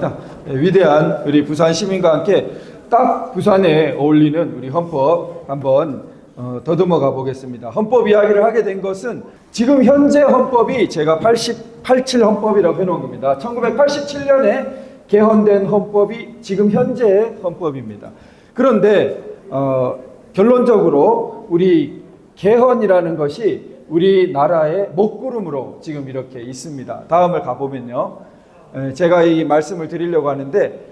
감사합니다. 위대한 우리 부산 시민과 함께 딱 부산에 어울리는 우리 헌법 한번 더듬어 가 보겠습니다. 헌법 이야기를 하게 된 것은 지금 현재 헌법이 제가 87 헌법이라고 해놓은 겁니다. 1987년에 개헌된 헌법이 지금 현재의 헌법입니다. 그런데 결론적으로 우리 개헌이라는 것이 우리나라의 먹구름으로 지금 이렇게 있습니다. 다음을 가보면요. 제가 이 말씀을 드리려고 하는데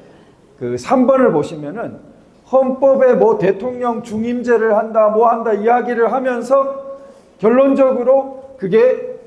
그 3번을 보시면은 헌법에 뭐 대통령 중임제를 한다 뭐 한다 이야기를 하면서 결론적으로 그게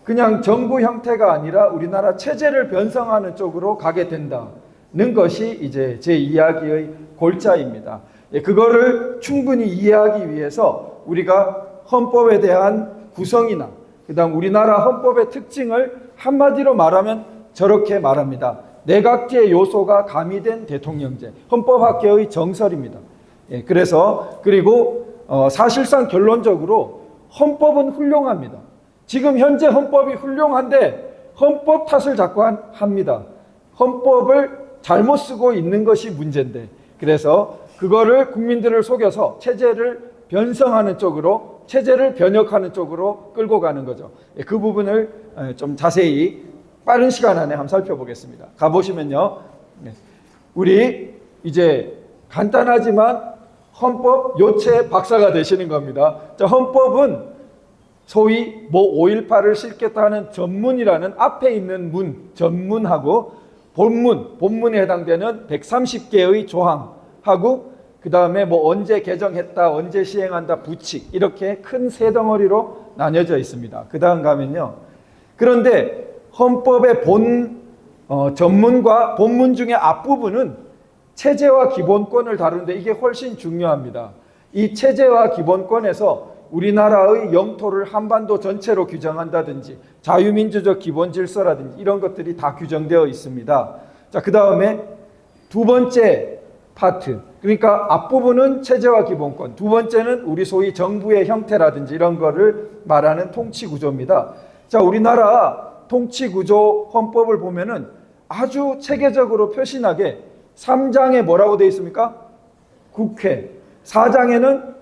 그냥 정부 형태가 아니라 우리나라 체제를 변성하는 쪽으로 가게 된다는 것이 이제 제 이야기의 골자입니다. 그거를 충분히 이해하기 위해서 우리가 헌법에 대한 구성이나 그다음 우리나라 헌법의 특징을 한마디로 말하면 저렇게 말합니다. 내각제 요소가 가미된 대통령제, 헌법학계의 정설입니다. 그래서 그리고 사실상 결론적으로 헌법은 훌륭합니다. 지금 현재 헌법이 훌륭한데 헌법 탓을 자꾸 합니다. 헌법을 잘못 쓰고 있는 것이 문제인데 그래서 그거를 국민들을 속여서 체제를 변성하는 쪽으로 체제를 변혁하는 쪽으로 끌고 가는 거죠. 그 부분을 좀 자세히 빠른 시간 안에 한번 살펴보겠습니다. 가보시면요. 우리 이제 간단하지만 헌법 요체 박사가 되시는 겁니다. 자, 헌법은 소위 뭐 5.18을 실겠다는 전문이라는 앞에 있는 문, 전문하고 본문에 해당되는 130개의 조항하고 그 다음에 뭐 언제 개정했다, 언제 시행한다, 부칙 이렇게 큰 세 덩어리로 나뉘어져 있습니다. 그 다음 가면요. 그런데 헌법의 전문과 본문 중에 앞부분은 체제와 기본권을 다루는데 이게 훨씬 중요합니다. 이 체제와 기본권에서 우리나라의 영토를 한반도 전체로 규정한다든지 자유민주적 기본질서라든지 이런 것들이 다 규정되어 있습니다. 자, 그 다음에 두 번째 파트, 그러니까 앞부분은 체제와 기본권, 두 번째는 우리 소위 정부의 형태라든지 이런 거를 말하는 통치구조입니다. 자, 우리나라 통치구조 헌법을 보면은 아주 체계적으로 표신하게 3장에 뭐라고 되어 있습니까? 국회, 4장에는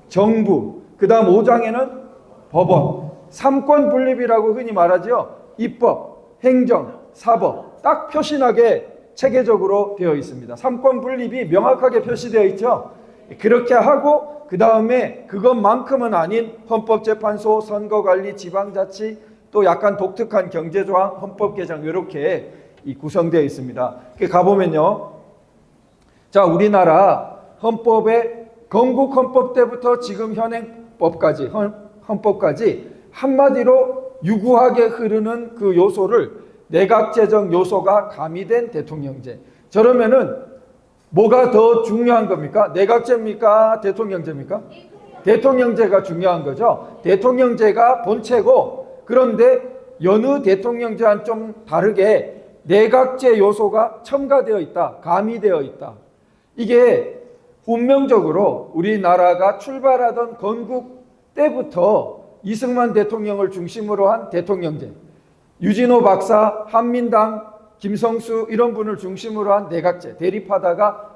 정부, 그 다음 5장에는 법원, 삼권 분립이라고 흔히 말하죠. 입법, 행정, 사법 딱 표신하게 체계적으로 되어 있습니다. 삼권 분립이 명확하게 표시되어 있죠. 그렇게 하고 그 다음에 그것만큼은 아닌 헌법재판소, 선거관리, 지방자치 또 약간 독특한 경제조항, 헌법개정 이렇게 구성되어 있습니다. 가보면요. 자, 우리나라 헌법의 건국 헌법 때부터 지금 현행법까지 헌법까지 한마디로 유구하게 흐르는 그 요소를 내각제적 요소가 가미된 대통령제. 저러면은 뭐가 더 중요한 겁니까? 내각제입니까? 대통령제입니까? 대통령제가 중요한 거죠. 대통령제가 본체고 그런데 여느 대통령제와는 좀 다르게 내각제 요소가 첨가되어 있다. 가미되어 있다. 이게 운명적으로 우리나라가 출발하던 건국 때부터 이승만 대통령을 중심으로 한 대통령제, 유진호 박사, 한민당, 김성수 이런 분을 중심으로 한 내각제, 대립하다가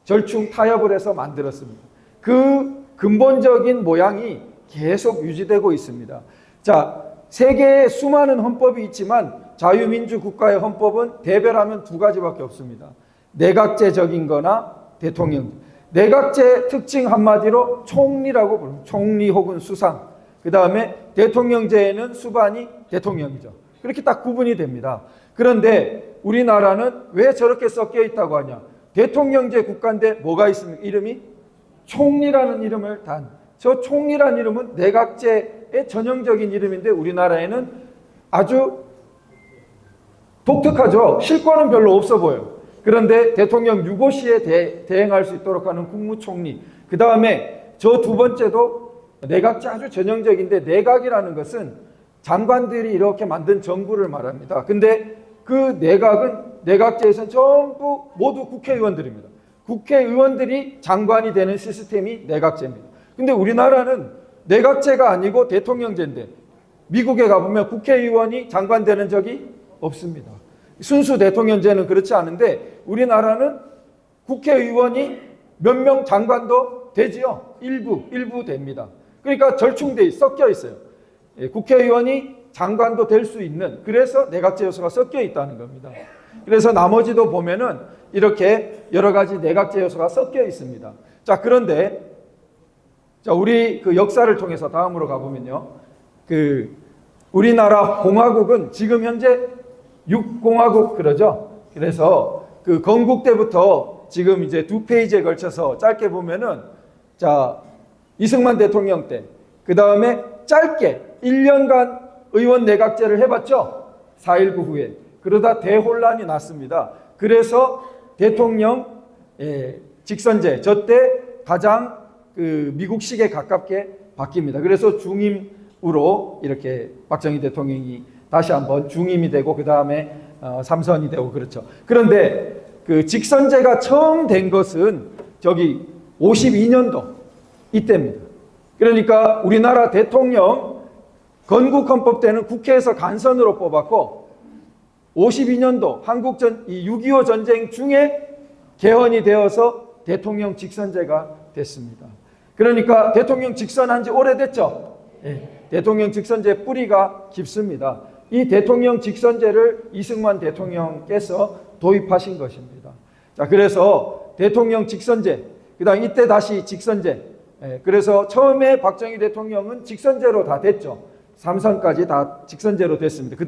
절충 타협을 해서 만들었습니다. 그 근본적인 모양이 계속 유지되고 있습니다. 자, 세계에 수많은 헌법이 있지만 자유민주 국가의 헌법은 대별하면 두 가지밖에 없습니다. 내각제적인 거나 대통령. 내각제 특징 한마디로 총리라고 부릅니다. 총리 혹은 수상. 그 다음에 대통령제에는 수반이 대통령이죠. 그렇게 딱 구분이 됩니다. 그런데 우리나라는 왜 저렇게 섞여 있다고 하냐? 대통령제 국가인데 뭐가 있습니까? 이름이 총리라는 이름을 단. 저 총리라는 이름은 내각제의 전형적인 이름인데 우리나라에는 아주 독특하죠. 실권은 별로 없어 보여요. 그런데 대통령 유고시에 대행할 수 있도록 하는 국무총리. 그 다음에 저 두 번째도 내각제 아주 전형적인데 내각이라는 것은 장관들이 이렇게 만든 정부를 말합니다. 근데 그 내각은 내각제에서는 전부 모두 국회의원들입니다. 국회의원들이 장관이 되는 시스템이 내각제입니다. 근데 우리나라는 내각제가 아니고 대통령제인데 미국에 가보면 국회의원이 장관 되는 적이 없습니다. 순수 대통령제는 그렇지 않은데 우리나라는 국회의원이 몇 명 장관도 되지요. 일부 됩니다. 그러니까 절충돼 섞여 있어요. 국회의원이 장관도 될 수 있는, 그래서 내각제 요소가 섞여 있다는 겁니다. 그래서 나머지도 보면은 이렇게 여러 가지 내각제 요소가 섞여 있습니다. 자, 그런데 자, 우리 그 역사를 통해서 다음으로 가보면요. 우리나라 공화국은 지금 현재 6공화국 그러죠. 그래서 그 건국 때부터 지금 이제 2페이지에 걸쳐서 짧게 보면은 자, 이승만 대통령 때, 그 다음에 짧게 1년간 의원 내각제를 해봤죠. 4.19 후에. 그러다 대혼란이 났습니다. 그래서 대통령 직선제, 저 때 가장 그 미국식에 가깝게 바뀝니다. 그래서 중임으로 이렇게 박정희 대통령이 다시 한번 중임이 되고 그 다음에 3선이 되고 그렇죠. 그런데 그 직선제가 처음 된 것은 저기 52년도 이때입니다. 그러니까 우리나라 대통령 건국헌법 때는 국회에서 간선으로 뽑았고 52년도 한국전 6.25 전쟁 중에 개헌이 되어서 대통령 직선제가 됐습니다. 그러니까 대통령 직선한 지 오래됐죠. 대통령 직선제 뿌리가 깊습니다. 이 대통령 직선제를 이승만 대통령께서 도입하신 것입니다. 자, 그래서 대통령 직선제, 그다음 이때 다시 직선제. 그래서 처음에 박정희 대통령은 직선제로 다 됐죠. 3선까지 다 직선제로 됐습니다. 그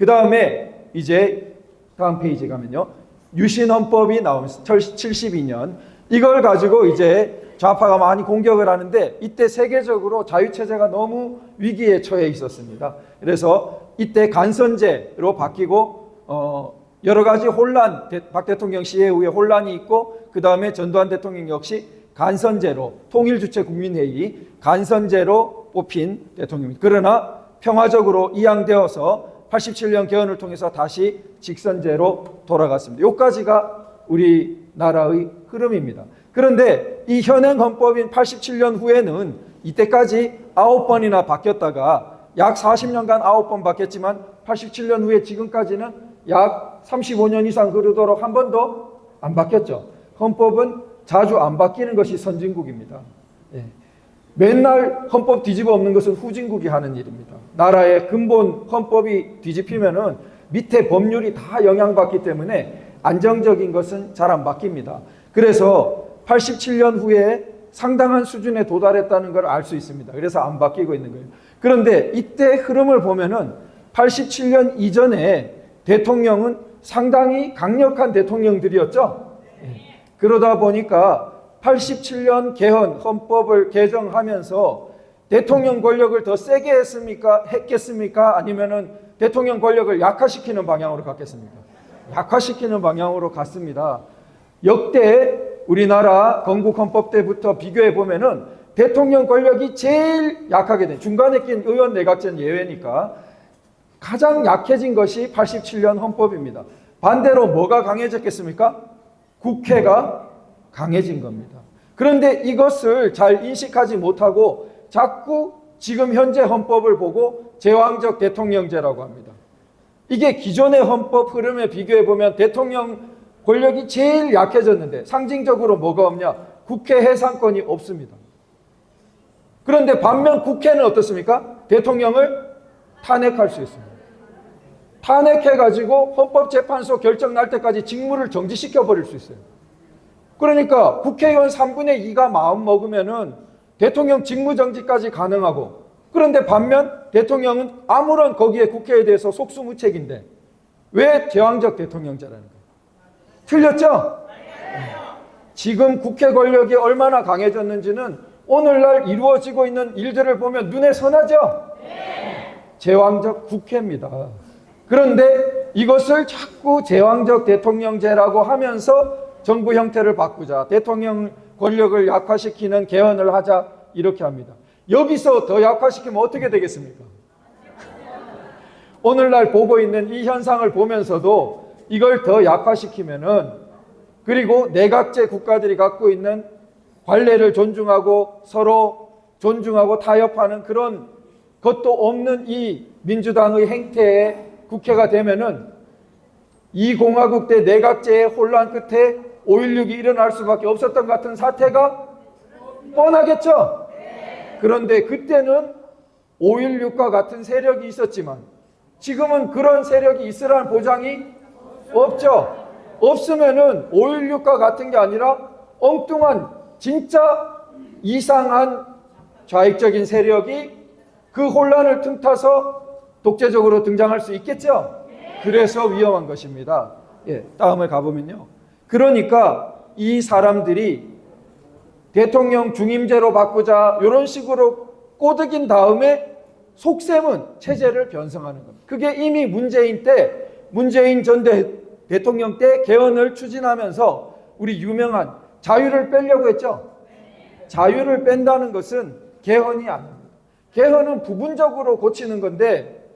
다음에 이제 다음 페이지 가면요. 유신헌법이 나오면서 72년 이걸 가지고 이제 좌파가 많이 공격을 하는데 이때 세계적으로 자유체제가 너무 위기에 처해 있었습니다. 그래서 이때 간선제로 바뀌고 여러 가지 혼란, 박 대통령 시해 후에 혼란이 있고 그 다음에 전두환 대통령 역시 간선제로 통일주체 국민회의 간선제로 뽑힌 대통령입니다. 그러나 평화적으로 이양되어서 87년 개헌을 통해서 다시 직선제로 돌아갔습니다. 여기까지가 우리나라의 흐름입니다. 그런데 이 현행 헌법인 87년 후에는 이때까지 9번이나 바뀌었다가 약 40년간 9번 바뀌었지만 87년 후에 지금까지는 약 35년 이상 흐르도록 한 번도 안 바뀌었죠. 헌법은 자주 안 바뀌는 것이 선진국입니다. 맨날 헌법 뒤집어 엎는 것은 후진국이 하는 일입니다. 나라의 근본 헌법이 뒤집히면은 밑에 법률이 다 영향받기 때문에 안정적인 것은 잘 안 바뀝니다. 그래서 87년 후에 상당한 수준에 도달했다는 걸 알 수 있습니다. 그래서 안 바뀌고 있는 거예요. 그런데 이때 흐름을 보면은 87년 이전에 대통령은 상당히 강력한 대통령들이었죠. 그러다 보니까 87년 개헌 헌법을 개정하면서 대통령 권력을 더 세게 했겠습니까? 아니면은 대통령 권력을 약화시키는 방향으로 갔겠습니까? 약화시키는 방향으로 갔습니다. 역대 우리나라 건국 헌법 때부터 비교해 보면은 대통령 권력이 제일 약하게 된, 중간에 낀 의원 내각제는 예외니까 가장 약해진 것이 87년 헌법입니다. 반대로 뭐가 강해졌겠습니까? 국회가 강해진 겁니다. 그런데 이것을 잘 인식하지 못하고 자꾸 지금 현재 헌법을 보고 제왕적 대통령제라고 합니다. 이게 기존의 헌법 흐름에 비교해 보면 대통령 권력이 제일 약해졌는데 상징적으로 뭐가 없냐? 국회 해산권이 없습니다. 그런데 반면 국회는 어떻습니까? 대통령을 탄핵할 수 있습니다. 탄핵해가지고 헌법재판소 결정 날 때까지 직무를 정지시켜버릴 수 있어요. 그러니까 국회의원 3분의 2가 마음 먹으면은 대통령 직무정지까지 가능하고, 그런데 반면 대통령은 아무런 거기에 국회에 대해서 속수무책인데 왜 제왕적 대통령제라는 거예요? 틀렸죠? 지금 국회 권력이 얼마나 강해졌는지는 오늘날 이루어지고 있는 일들을 보면 눈에 선하죠? 제왕적 국회입니다. 그런데 이것을 자꾸 제왕적 대통령제라고 하면서 정부 형태를 바꾸자, 대통령 권력을 약화시키는 개헌을 하자, 이렇게 합니다. 여기서 더 약화시키면 어떻게 되겠습니까? 오늘날 보고 있는 이 현상을 보면서도 이걸 더 약화시키면은, 그리고 내각제 국가들이 갖고 있는 관례를 존중하고 서로 존중하고 타협하는 그런 것도 없는 이 민주당의 행태의 국회가 되면은 이 공화국 때 내각제의 혼란 끝에 5.16이 일어날 수밖에 없었던 같은 사태가 뻔하겠죠. 그런데 그때는 5.16과 같은 세력이 있었지만 지금은 그런 세력이 있으라는 보장이 없죠. 없으면은 5.16과 같은 게 아니라 엉뚱한 진짜 이상한 좌익적인 세력이 그 혼란을 틈타서 독재적으로 등장할 수 있겠죠. 그래서 위험한 것입니다. 예, 다음에 가보면요. 그러니까 이 사람들이 대통령 중임제로 바꾸자 이런 식으로 꼬드긴 다음에 속셈은 체제를 변성하는 겁니다. 그게 이미 문재인 전 대통령 때 개헌을 추진하면서 우리 유명한 자유를 빼려고 했죠. 자유를 뺀다는 것은 개헌이 아닙니다. 개헌은 부분적으로 고치는 건데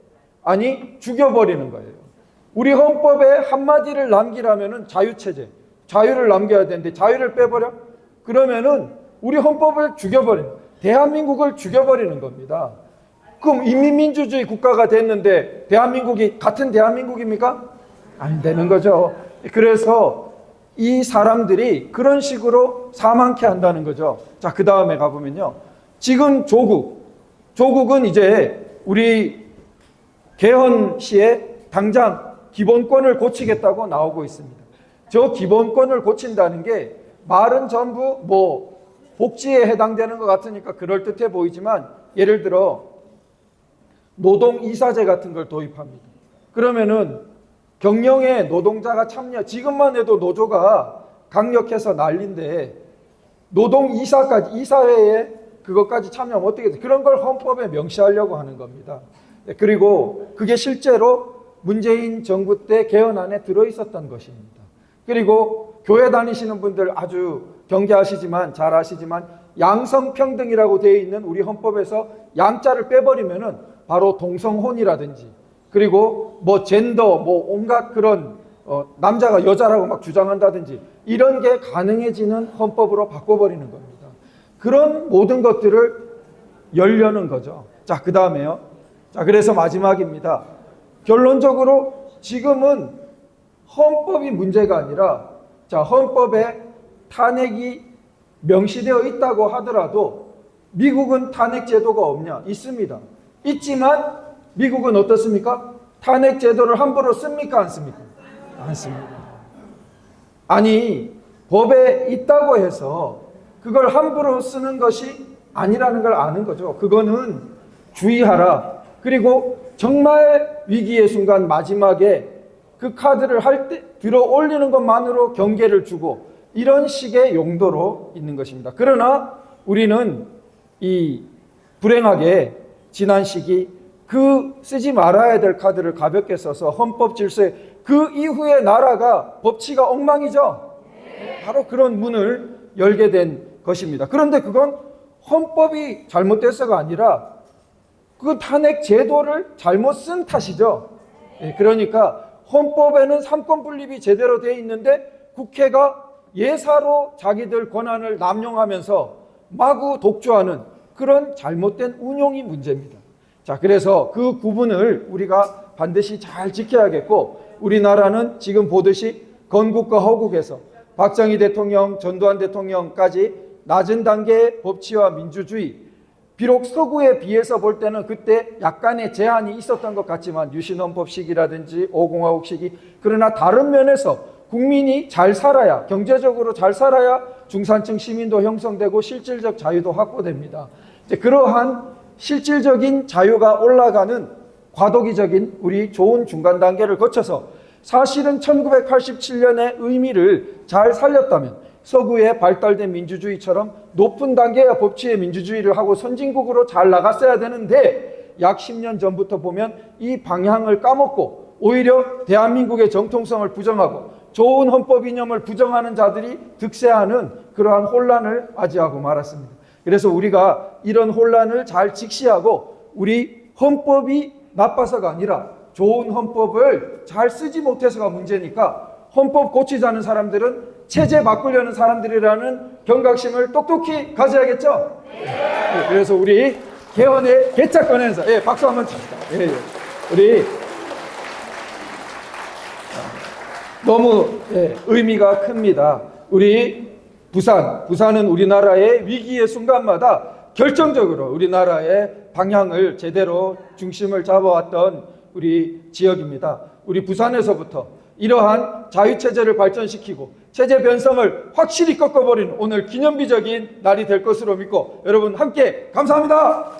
아니 죽여버리는 거예요. 우리 헌법에 한마디를 남기라면은 자유체제, 자유를 남겨야 되는데 자유를 빼버려? 그러면은 우리 헌법을 죽여버리는, 대한민국을 죽여버리는 겁니다. 그럼 인민민주주의 국가가 됐는데 대한민국이 같은 대한민국입니까? 안 되는 거죠. 그래서 이 사람들이 그런 식으로 사망케 한다는 거죠. 자, 그 다음에 가보면요. 지금 조국은 이제 우리 개헌 시에 당장 기본권을 고치겠다고 나오고 있습니다. 저 기본권을 고친다는 게 말은 전부 뭐 복지에 해당되는 것 같으니까 그럴듯해 보이지만 예를 들어 노동이사제 같은 걸 도입합니다. 그러면은 경영에 노동자가 참여, 지금만 해도 노조가 강력해서 난리인데 노동이사까지, 이사회에 그것까지 참여하면 어떻게 돼? 그런 걸 헌법에 명시하려고 하는 겁니다. 그리고 그게 실제로 문재인 정부 때 개헌안에 들어있었던 것입니다. 그리고 교회 다니시는 분들 아주 경계하시지만 잘 아시지만 양성평등이라고 되어 있는 우리 헌법에서 양자를 빼버리면은 바로 동성혼이라든지 그리고 뭐 젠더 뭐 온갖 그런 남자가 여자라고 막 주장한다든지 이런 게 가능해지는 헌법으로 바꿔버리는 겁니다. 그런 모든 것들을 열려는 거죠. 자, 그 다음에요. 자, 그래서 마지막입니다. 결론적으로 지금은 헌법이 문제가 아니라 자, 헌법에 탄핵이 명시되어 있다고 하더라도 미국은 탄핵 제도가 없냐? 있습니다. 있지만 미국은 어떻습니까? 탄핵 제도를 함부로 씁니까? 안 씁니까? 안 씁니다. 아니, 법에 있다고 해서 그걸 함부로 쓰는 것이 아니라는 걸 아는 거죠. 그거는 주의하라. 그리고 정말 위기의 순간 마지막에 그 카드를 할 때 들어 올리는 것만으로 경계를 주고 이런 식의 용도로 있는 것입니다. 그러나 우리는 이 불행하게 지난 시기 그 쓰지 말아야 될 카드를 가볍게 써서 헌법 질서에 그 이후에 나라가 법치가 엉망이죠. 바로 그런 문을 열게 된 것입니다. 그런데 그건 헌법이 잘못돼서가 아니라 그 탄핵 제도를 잘못 쓴 탓이죠. 그러니까 헌법에는 삼권 분립이 제대로 되어 있는데 국회가 예사로 자기들 권한을 남용하면서 마구 독주하는 그런 잘못된 운용이 문제입니다. 자, 그래서 그 구분을 우리가 반드시 잘 지켜야겠고 우리나라는 지금 보듯이 건국과 허국에서 박정희 대통령, 전두환 대통령까지 낮은 단계의 법치와 민주주의, 비록 서구에 비해서 볼 때는 그때 약간의 제한이 있었던 것 같지만 유신헌법 시기라든지 5공화국 시기, 그러나 다른 면에서 국민이 잘 살아야, 경제적으로 잘 살아야 중산층 시민도 형성되고 실질적 자유도 확보됩니다. 이제 그러한 실질적인 자유가 올라가는 과도기적인 우리 좋은 중간 단계를 거쳐서 사실은 1987년의 의미를 잘 살렸다면 서구에 발달된 민주주의처럼 높은 단계의 법치의 민주주의를 하고 선진국으로 잘 나갔어야 되는데 약 10년 전부터 보면 이 방향을 까먹고 오히려 대한민국의 정통성을 부정하고 좋은 헌법 이념을 부정하는 자들이 득세하는 그러한 혼란을 맞이하고 말았습니다. 그래서 우리가 이런 혼란을 잘 직시하고 우리 헌법이 나빠서가 아니라 좋은 헌법을 잘 쓰지 못해서가 문제니까 헌법 고치자는 사람들은 체제 바꾸려는 사람들이라는 경각심을 똑똑히 가져야겠죠? 네, 그래서 우리 개헌의 개차 꺼내서 박수 한번 칩시다. 우리 너무 의미가 큽니다. 우리 부산은 우리나라의 위기의 순간마다 결정적으로 우리나라의 방향을 제대로 중심을 잡아왔던 우리 지역입니다. 우리 부산에서부터 이러한 자유체제를 발전시키고 체제 변성을 확실히 꺾어버리는 오늘 기념비적인 날이 될 것으로 믿고 여러분 함께 감사합니다.